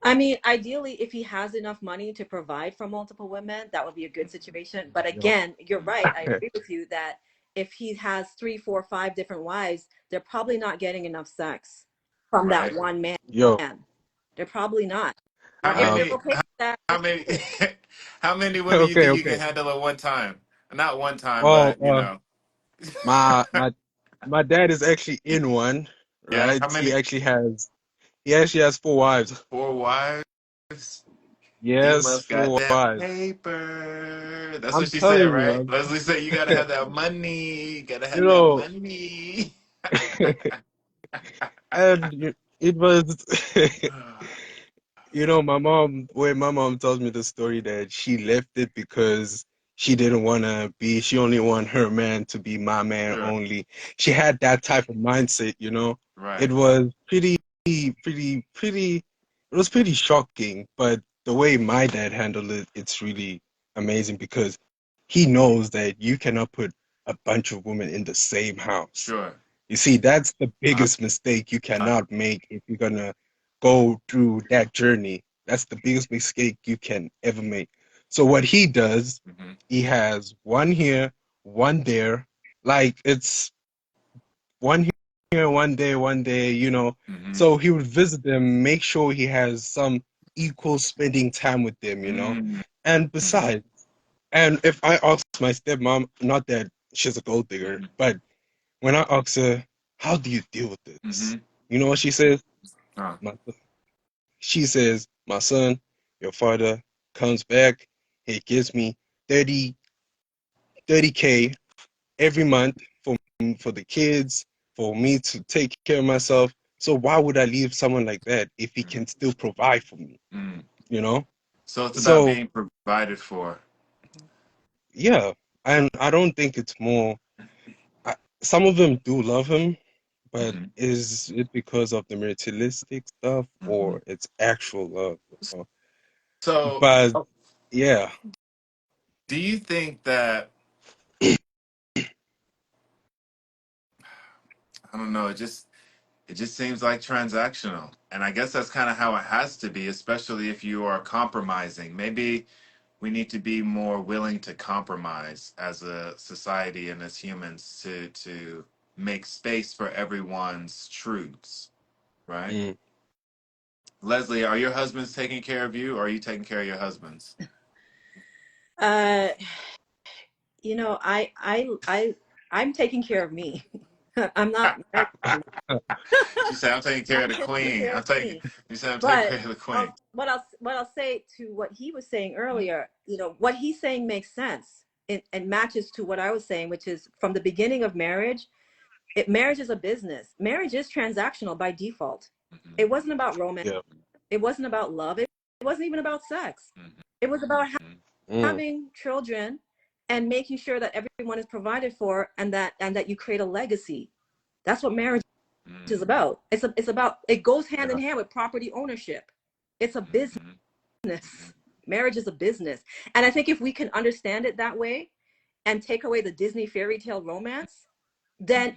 I mean, ideally, if he has enough money to provide for multiple women, that would be a good situation. But yo. again, you're right. I agree with you that if he has three, four, five different wives, they're probably not getting enough sex from that Right? one man. Yo. They're probably not. How Now, if they're Um, many? okay with that, How many? How many women you okay, think you can okay. handle at one time? Not one time, Well, but you know. my my my dad is actually in one, Yeah. right? How many? He actually has four wives. Four wives. You Yes, must got four that wives. paper. That's what I'm she said, telling right? you, Leslie said you gotta have that money. Gotta you have that know, money. it was, you know, my mom tells me the story that she left it because she didn't want to be, she only want her man to be my man Sure. only. She had that type of mindset, you know. It Right. was pretty, it was pretty shocking, but the way my dad handled it, it's really amazing because he knows that you cannot put a bunch of women in the same house. Sure. You see, that's the Uh, biggest mistake you uh, cannot make if you're gonna go through that journey. That's the biggest mistake you can ever make. So what he does, mhm. he has one here, one there, like it's one here, one there, one there, you know. Mhm. So he would visit them, make sure he has some equal spending time with them, you know. Mm-hmm. And besides, and if I ask my stepmom, not that she's a gold digger, but when I ask her, how do you deal with Mm-hmm. this? You know what she says? Oh. My, she says, my son, your father comes back, he gives me 30, 30K every month for the kids, for me to take care of myself. So why would I leave someone like that if he can still provide for me? Mm-hmm. You know? So it's about So being provided for. yeah, and I don't think it's more. Some of them do love him, but Mm-hmm. is it because of the materialistic stuff Mm-hmm. or it's actual love? You know? So, But yeah, do you think that, I don't know, it just seems like transactional. And I guess that's kind of how it has to be, especially if you are compromising. Maybe we need to be more willing to compromise as a society and as humans to make space for everyone's truths, right? mm, Leslie, are your husbands taking care of you or are you taking care of your husbands? Uh, you know, I'm taking care of me. I'm not married to anyone. She said, I'm taking care of I'm the taking queen. care I'm of taking, me. you said, I'm taking But care of the queen. what I'll say to what he was saying earlier, you know, what he's saying makes sense and matches to what I was saying, which is from the beginning of marriage, marriage is a business. Marriage is transactional by default. It wasn't about romance. yeah, It wasn't about love. It wasn't even about sex. It was about mm, having children and making sure that everyone is provided for and that you create a legacy. That's what marriage is about. It's about, it goes hand in yeah, hand with property ownership. It's a business. Marriage is a business. And I think if we can understand it that way and take away the Disney fairy tale romance, then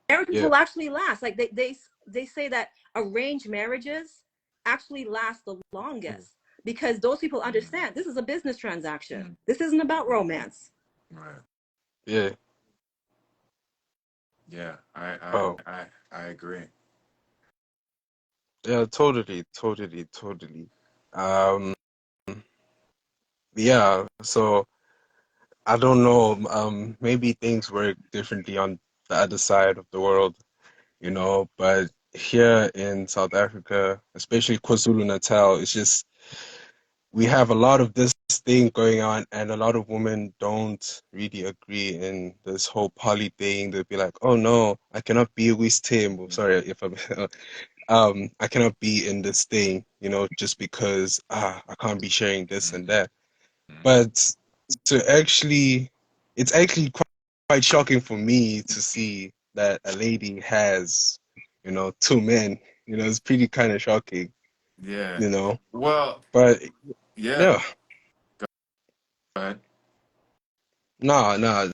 marriages yeah, will actually last. Like they say that arranged marriages actually last the mm, longest because those people understand this is a business transaction. This isn't about romance. Right. yeah. Yeah, I, Oh, I, I agree. yeah, totally, totally, totally. Um, yeah. So I don't know. Maybe things work differently on the other side of the world, you know. But here in South Africa, especially KwaZulu-Natal, it's just we have a lot of this thing going on, and a lot of women don't really agree in this whole poly thing. They'll be like, "Oh no, I cannot be with Tim." Or, sorry if I'm, I cannot be in this thing, you know, just because I can't be sharing this and that. But to actually, it's actually quite shocking for me to see that a lady has, you know, two men. You know, it's pretty kind of shocking, Yeah. you know. Well, But yeah. yeah, Go ahead. no, no,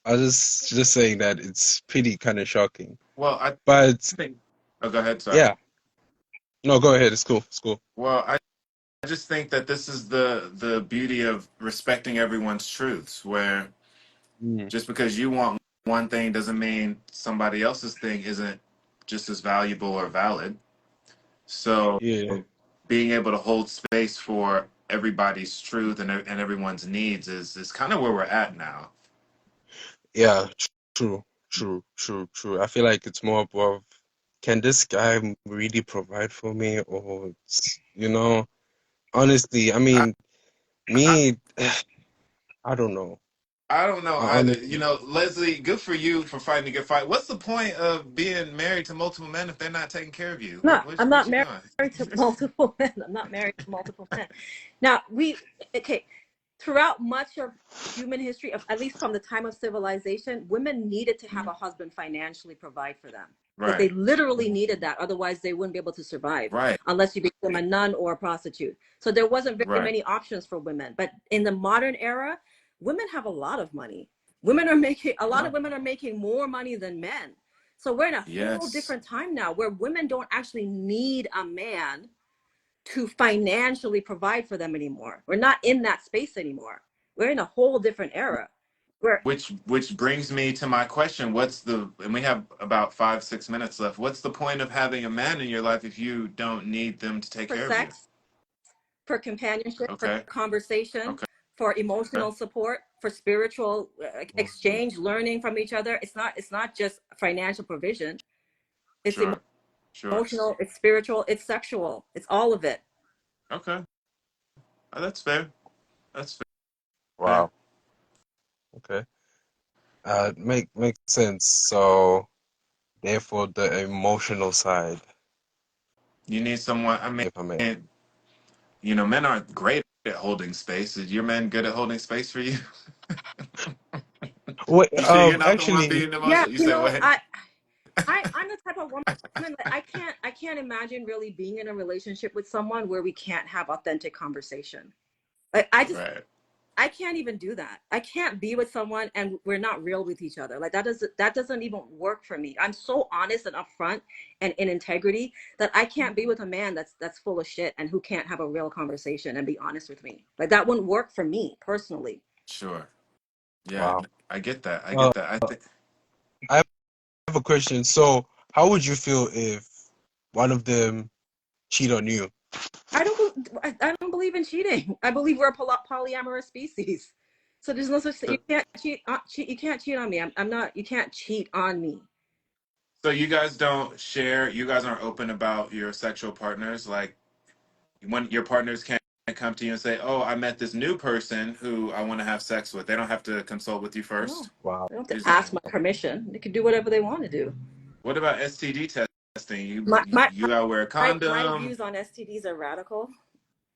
I just saying that it's pretty kind of shocking. Well, I But think. Oh, go ahead. Sorry. yeah, no, go ahead. It's cool. It's cool. Well, I just think that this is the beauty of respecting everyone's truths, where Mm, just because you want one thing doesn't mean somebody else's thing isn't just as valuable or valid. So yeah, being able to hold space for everybody's truth and everyone's needs is kind of where we're at now. yeah. True, true, true, true. I feel like it's more about can this guy really provide for me, or you know, honestly, I I, mean, I me, I don't know. I don't know I either. honestly, Leslie, good for you for fighting a good fight. What's the point of being married to multiple men if they're not taking care of you? No, I'm What not you married doing? to multiple men. I'm not married to multiple men. Now, okay, throughout much of human history, of, at least from the time of civilization, women needed to have a husband financially provide for them. Like they Right, literally needed that. Otherwise, they wouldn't be able to survive right, unless you become a nun or a prostitute. So there wasn't very right. many options for women. But in the modern era, women have a lot of money. Women are making, a lot Yeah. of women are making more money than men. So we're in a whole Yes. different time now where women don't actually need a man to financially provide for them anymore. We're not in that space anymore. We're in a whole different era. Where Which brings me to my question. And we have about 5, 6 minutes left. What's the point of having a man in your life if you don't need them to take for care of you? sex, for companionship, for Okay. conversation, Okay. for emotional support, for spiritual exchange, learning from each other. It's not just financial provision. It's Sure. Sure. emotional, it's spiritual, it's sexual, it's all of it. Okay. That's fair. That's fair. Wow. Okay. Makes sense. So therefore, the emotional side, You need someone. I if I may. mean, you know, men aren't great at holding space. Is your man good at holding space for you? Wait, You sure you're not the one actually, being Yeah, emotional? You you say know, what? I'm the type of woman that I can't imagine really being in a relationship with someone where we can't have authentic conversation. Like Right. I can't even do that. I can't be with someone and we're not real with each other. Like that doesn't even work for me. I'm so honest and upfront and in integrity that I can't be with a man that's full of shit and who can't have a real conversation and be honest with me. Like that wouldn't work for me personally. Sure. Yeah, wow. I get that. I Uh, get that. I think. I have a question. So, how would you feel if one of them cheat on you? I don't believe in cheating. I believe we're a polyamorous species. So there's no such thing. You So, can't cheat. You can't cheat on me. I'm not. You can't cheat on me. so you guys don't share. You guys aren't open about your sexual partners. Like when your partners can't come to you and say, "Oh, I met this new person who I want to have sex with." They don't have to consult with you No, first. Wow. they don't have to Is ask my permission. They can do whatever they want to do. what about STD testing? My my You gotta wear a my condom. views on STDs are radical.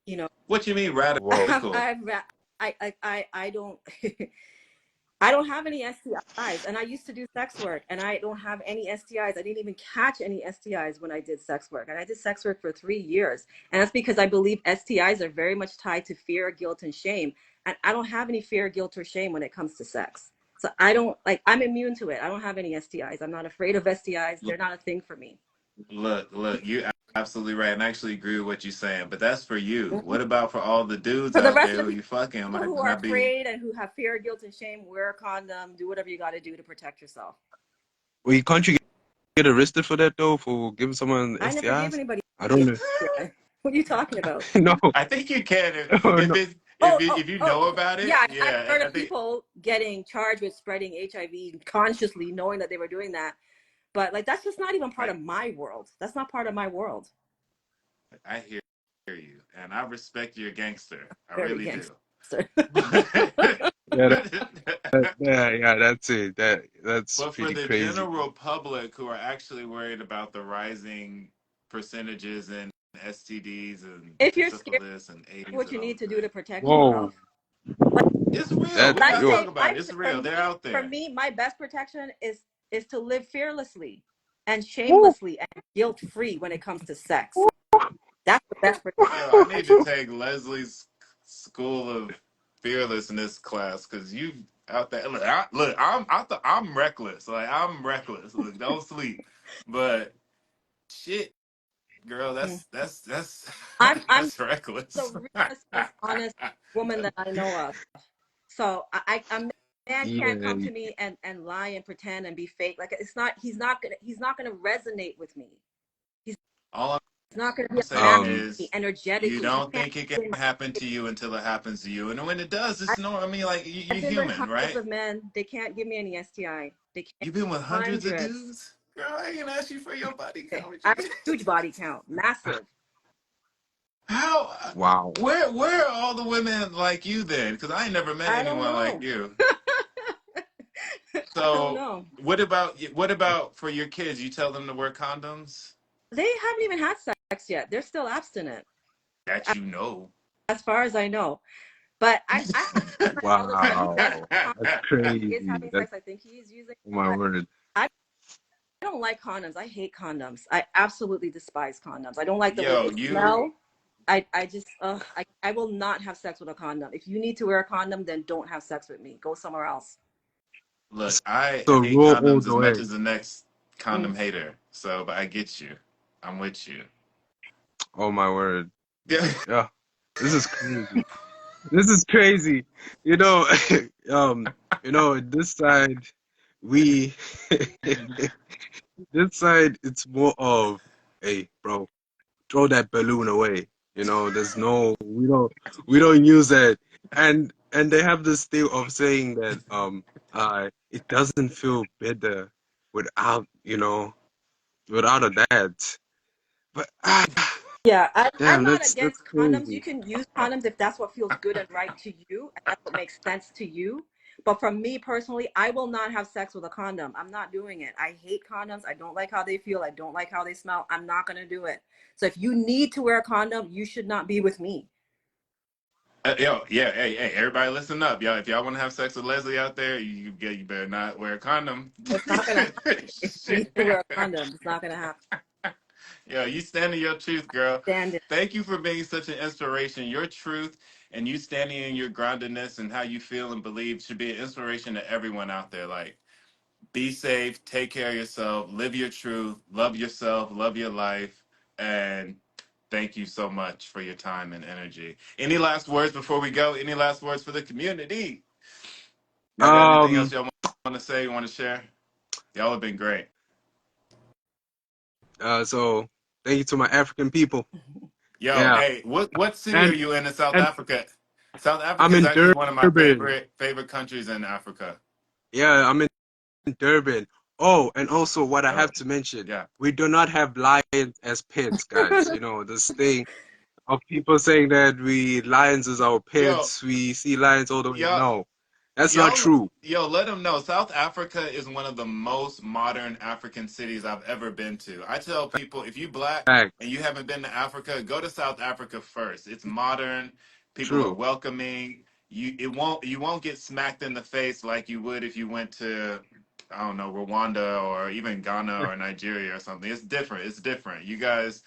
You know, What you mean Whoa. radical? I don't I don't have any STIs, and I used to do sex work, and I don't have any STIs. I didn't even catch any STIs when I did sex work, and I did sex work for 3 years, and that's because I believe STIs are very much tied to fear, guilt, and shame, and I don't have any fear, guilt, or shame when it comes to sex. So I don't like. I'm immune to it. I don't have any STIs. I'm not afraid of STIs. They're not a thing for me. Look, you absolutely right, and I actually agree with what you're saying. But that's for you. What about for all the dudes For the out rest there of who the you fucking people who are might be? afraid and who have fear, guilt, and shame, wear a condom. Do whatever you got to do to protect yourself. Well, can't you get arrested for that though, for giving someone I never gave STIs? anybody I don't know. STI. What are you talking about? No, I think you can oh, if no. it if you know Okay. about it. Yeah, I've Yeah, heard I of think people getting charged with spreading HIV consciously, knowing that they were doing that. But like, that's just not even part I of my world. That's not part of my world. I hear you, and I respect your gangster. I Very really do. gangster. Yeah, But yeah, that's it. That's but for pretty the crazy. general public who are actually worried about the rising percentages in STDs and If you're scared, syphilis and do AIDS what and you all need to the do to things, protect Whoa, yourself. Like it's real. that We I gotta yo, talk say, about it. It's for real. They're me, out there. my best protection is to live fearlessly and woo, shamelessly and guilt free when it comes to sex. That's the best Yo, I need to take Leslie's School of Fearlessness class because you out there. I'm reckless. Like I'm reckless. Look, don't sleep. But shit, girl, protection. that's I'm that's reckless. the realest, most honest woman that I know of. So a man can't yeah, come to me and lie and pretend and be fake. Like it's not. He's not gonna resonate with me. He's All not gonna be I'm a saying match um, for me is you energetically. He don't can't think it can be in my happen to you until it happens to you, and when it does, I, it's no. I mean, like I've you're been with human, hundreds right? of men. They can't give me any STI. They can't. You've been with hundreds of Hundreds. dudes. Girl, I ain't ask you for your body Okay. count. I have a huge body count, massive. How? wow. Where are all the women like you then? Because I ain't never met I don't anyone like know. you. I don't So know. what about for your kids? You tell them to wear condoms They haven't even had sex yet. They're still abstinent, that you know. as far as I know. But I have my eldest son. He does Wow, have that's condoms. He is crazy. having That's sex. I think he is using oh them, my but word. I don't like condoms. I hate condoms. I absolutely despise condoms. I don't like the way Yo, they you smell. I just I will not have sex with a condom. If you need to wear a condom, then don't have sex with me. Go somewhere else. look. I So hate roll all condoms the as much way. as the next condom Mm. hater. So, but I get you. I'm with you. Oh my word. Yeah. Yeah, this is crazy. This is crazy. You know, um, this side we this side it's more of, hey, bro, throw that balloon away. There's no, we don't use that. And they have this thing of saying that it doesn't feel better without, without a dad. But Yeah, I'm damn, not that's against condoms. You crazy. can use condoms if that's what feels good and right to you, and that's what makes sense to you. But for me personally, I will not have sex with a condom. I'm not doing it. I hate condoms. I don't like how they feel. I don't like how they smell. I'm not going to do it. So if you need to wear a condom, you should not be with me. Yo, yeah, hey, everybody, listen up, y'all. If y'all want to have sex with Leslie out there, you better not wear a condom. It's not going to happen. If you need Shit. to wear a condom, it's not going to happen. Yo, you stand in your truth, girl. Stand it. Thank you for being such an inspiration. Your truth and you standing in your groundedness and how you feel and believe should be an inspiration to everyone out there. Like, be safe, take care of yourself, live your truth, love yourself, love your life, and thank you so much for your time and energy. Any last words before we go? Any last words for the community? Y'all got anything else Um, y'all want to say, want to share? Y'all have been great. so thank you to my African people. Yo, Yeah. hey, what city are And you in South and Africa? South Africa I'm is in actually one of my Durban. favorite countries in Africa. Yeah, I'm in Durban. Oh, and also what I Yo, have to mention, yeah. we do not have lions as pets, guys. This thing of people saying that lions is our Yo, pets, we see lions all the way. yo, No, that's not Y'all, true. yo, let them know. South Africa is one of the most modern African cities I've ever been to. I tell people, if you black Fact, and you haven't been to Africa, go to South Africa first. It's modern. People are true. welcoming. You won't get smacked in the face like you would if you went to, I don't know, Rwanda or even Ghana or Nigeria or something. It's different. It's different. You guys,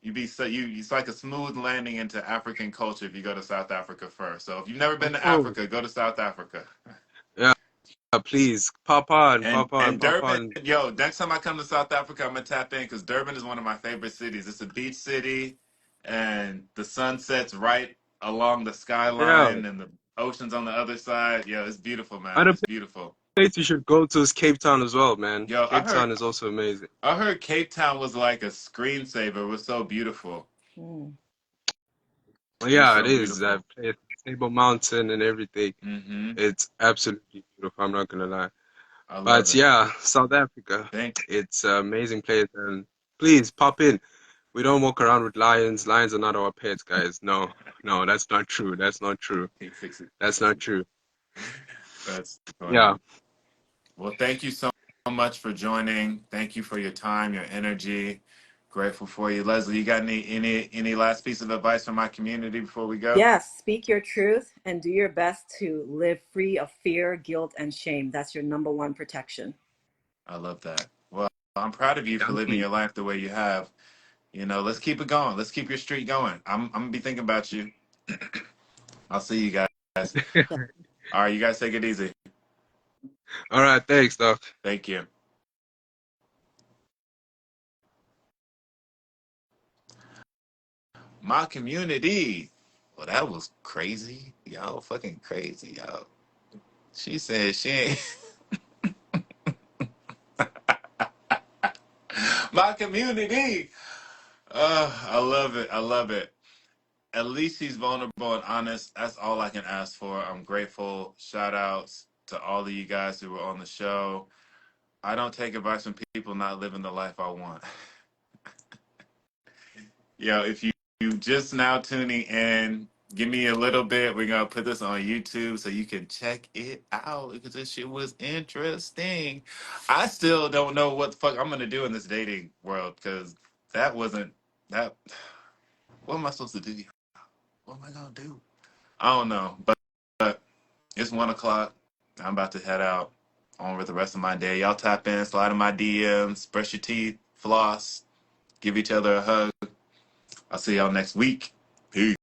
you be so you. It's like a smooth landing into African culture if you go to South Africa first. So if you've never been to Oh, Africa, go to South Africa. yeah, please, pop on, And pop on, and pop Durban, on. yo, next time I come to South Africa, I'm gonna tap in because Durban is one of my favorite cities. It's a beach city, and the sun sets right along the Yeah, skyline, and the ocean's on the other side. Yo, it's beautiful, man. other It's beautiful. place you should go to is Cape Town as well, man. Yo, Cape Town is also amazing. I heard Cape Town was like a screensaver. It was so beautiful. Mm. Well, It was yeah, it so is. beautiful. That place, Table Mountain and everything. Mm-hmm. It's absolutely beautiful. I'm not gonna lie. I love But it. yeah, South Africa, Thank. it's an amazing place, and please pop in. We don't walk around with lions. Lions are not our pets, guys. No, no, that's not true. That's not true. He fix it. That's not true. That's Yeah. funny. Well, thank you so much for joining. Thank you for your time, your energy. Grateful for you, Leslie. You got any last piece of advice for my community before we go? Yes, speak your truth and do your best to live free of fear, guilt, and shame. That's your number one protection. I love that. Well, I'm proud of you for living Donkey. your life the way you have. Let's keep it going. Let's keep your streak going. I'm gonna be thinking about you. I'll see you guys. All right, you guys take it easy. All right, thanks, Doc. Thank you. My community. Well, that was crazy. Y'all fucking crazy, y'all. She said she ain't. My community. I love it. I love it. At least he's vulnerable and honest. That's all I can ask for. I'm grateful. Shout outs to all of you guys who were on the show. I don't take advice from people not living the life I want. If you just now tuning in, give me a little bit. We're gonna put this on YouTube so you can check it out because this shit was interesting. I still don't know what the fuck I'm gonna do in this dating world because that wasn't that. What am I supposed to do? What am I gonna do? I don't know, but it's 1 o'clock. I'm about to head out on with the rest of my day. Y'all tap in, slide in my DMs, brush your teeth, floss, give each other a hug. I'll see y'all next week. Peace.